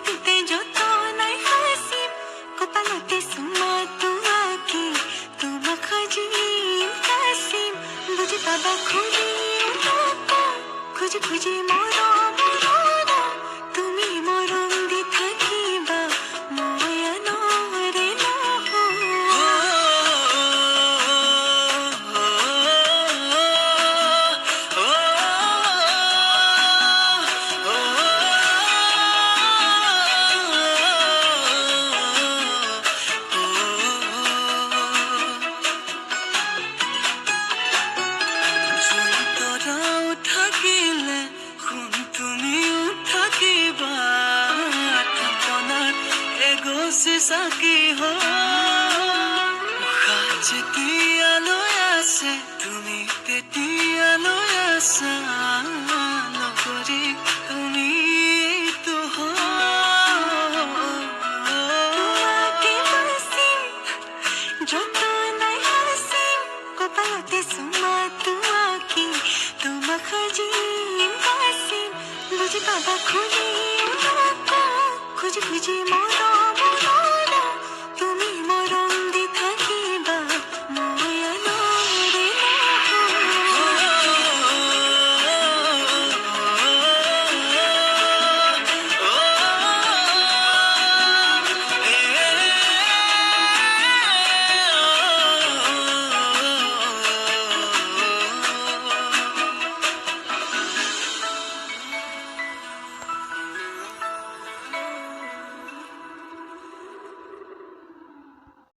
দিতে যত নাই হাসিম কপালতে সুমা তুয়া কি তুমা খাজিম কাসিম বুঝি বাবা খুলি খুঁজে খুঁজে মরম তুমি মরম দি থাকিবা ময়া নরে নহ থাকিলে শুন তুমিও থাকিবা ঠাপনাত এগছি চাকি উশাহ যেতিয়ালৈ আছে তুমি তেতিয়ালৈ আছা নগৰী তুমি যত নাই হাসিম কপালতে সুমা তুয়া কি তুমা খাজিম কাসিম বুঝি বাবা খুলি খুঁজে খুঁজে মরম